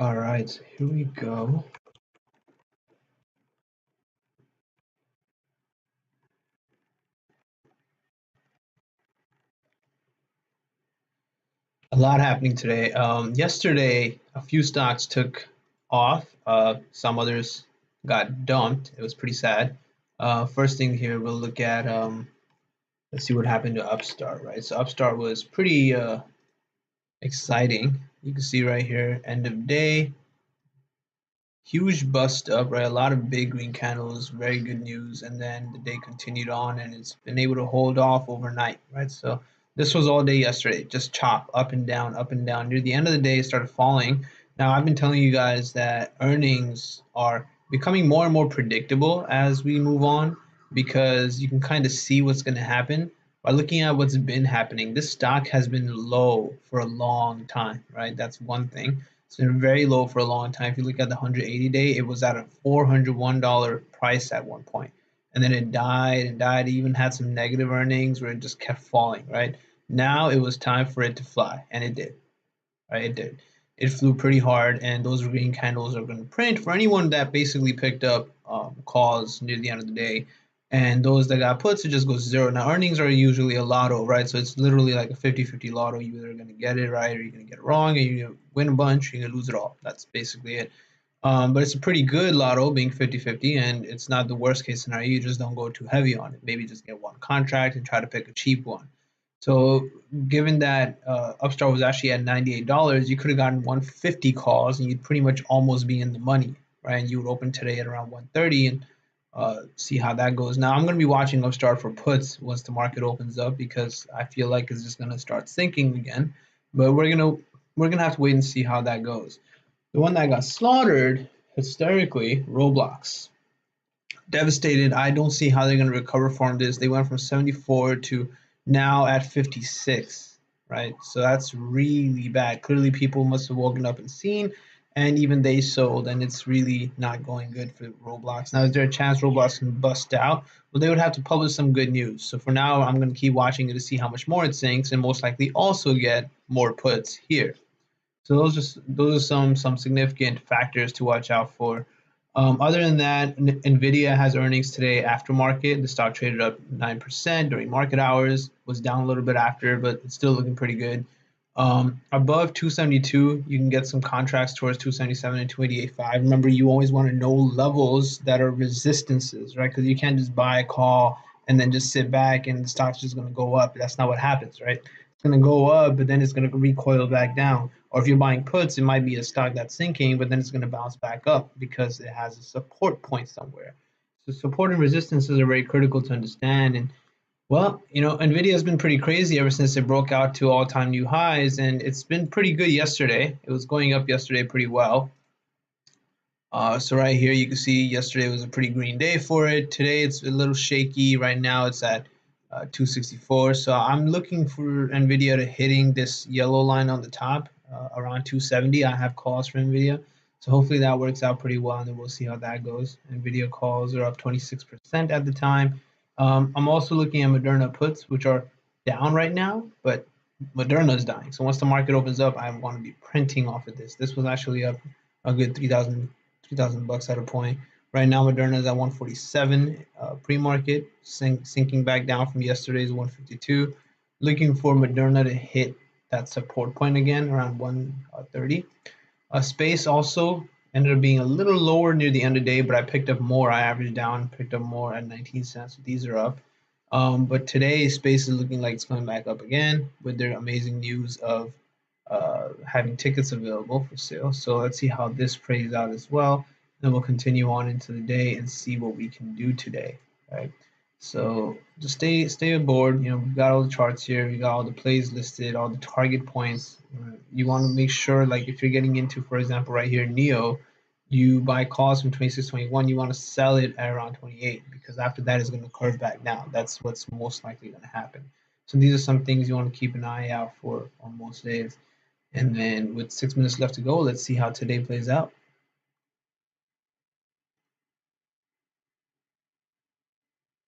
All right, so here we go. A lot happening today. Yesterday, a few stocks took off. Some others got dumped. It was pretty sad. First thing here, we'll look at, let's see what happened to Upstart, right? So Upstart was pretty exciting. You can see right here, end of day, huge bust up, right? A lot of big green candles, very good news. And then the day continued on and it's been able to hold off overnight, right? So this was all day yesterday, just chop up and down, up and down. Near the end of the day, it started falling. Now, I've been telling you guys that earnings are becoming more and more predictable as we move on because you can kind of see what's going to happen by looking at what's been happening. This stock has been low for a long time, right? That's one thing. It's been very low for a long time. If you look at the 180-day, it was at a $401 price at one point. And then it died and died. It even had some negative earnings where it just kept falling, right? Now it was time for it to fly, and it did, right? It did. It flew pretty hard, and those green candles are going to print for anyone that basically picked up calls near the end of the day. And those that got puts, it just goes zero. Now, earnings are usually a lotto, right? So it's literally like a 50-50 lotto. You're either going to get it right or you're going to get it wrong, and you're going to win a bunch, you're going to lose it all. That's basically it. But it's a pretty good lotto being 50-50, and it's not the worst case scenario. You just don't go too heavy on it. Maybe just get one contract and try to pick a cheap one. So given that Upstart was actually at $98, you could have gotten 150 calls and you'd pretty much almost be in the money, right? And you would open today at around 130 and see how that goes. Now I'm going to be watching Upstart for puts once the market opens up because I feel like it's just going to start sinking again. But we're gonna have to wait and see how that goes. The one that got slaughtered hysterically, Roblox. Devastated. I don't see how they're going to recover from this. They went from 74 to now at 56, right? So that's really bad. Clearly, people must have woken up and seen, and even they sold, and it's really not going good for Roblox. Now, is there a chance Roblox can bust out? Well, they would have to publish some good news. So for now, I'm going to keep watching it to see how much more it sinks, and most likely also get more puts here. So those are some significant factors to watch out for. Other than that, NVDA has earnings today after market. The stock traded up 9% during market hours, was down a little bit after, but it's still looking pretty good. Above 272, you can get some contracts towards 277 and 288.5. Remember, you always want to know levels that are resistances, right? Because you can't just buy a call and then just sit back and the stock's just going to go up. That's not what happens, right? It's going to go up, but then it's going to recoil back down. Or if you're buying puts, it might be a stock that's sinking, but then it's going to bounce back up because it has a support point somewhere. So support and resistances are very critical to understand. And well, NVIDIA has been pretty crazy ever since it broke out to all-time new highs, and it's been pretty good yesterday. It was going up yesterday pretty well. So right here, you can see yesterday was a pretty green day for it. Today, it's a little shaky. Right now, it's at 264. So I'm looking for NVIDIA to hitting this yellow line on the top around 270. I have calls for NVIDIA. So hopefully that works out pretty well, and then we'll see how that goes. NVIDIA calls are up 26% at the time. I'm also looking at Moderna puts, which are down right now, but Moderna is dying. So once the market opens up, I want to be printing off of this. This was actually up a good 3,000 bucks at a point. Right now, Moderna is at 147 pre-market, sinking back down from yesterday's 152. Looking for Moderna to hit that support point again around 130. Space also ended up being a little lower near the end of the day, but I picked up more. I averaged down, picked up more at 19 cents. So these are up. But today, Space is looking like it's coming back up again with their amazing news of having tickets available for sale. So let's see how this plays out as well. Then we'll continue on into the day and see what we can do today. Right. So just stay aboard. We've got all the charts here. We got all the plays listed, all the target points. You want to make sure, like if you're getting into, for example, right here, Neo, you buy calls from 26.21, you want to sell it at around 28 because after that it's going to curve back down. That's what's most likely going to happen. So these are some things you want to keep an eye out for on most days. And then with 6 minutes left to go, let's see how today plays out.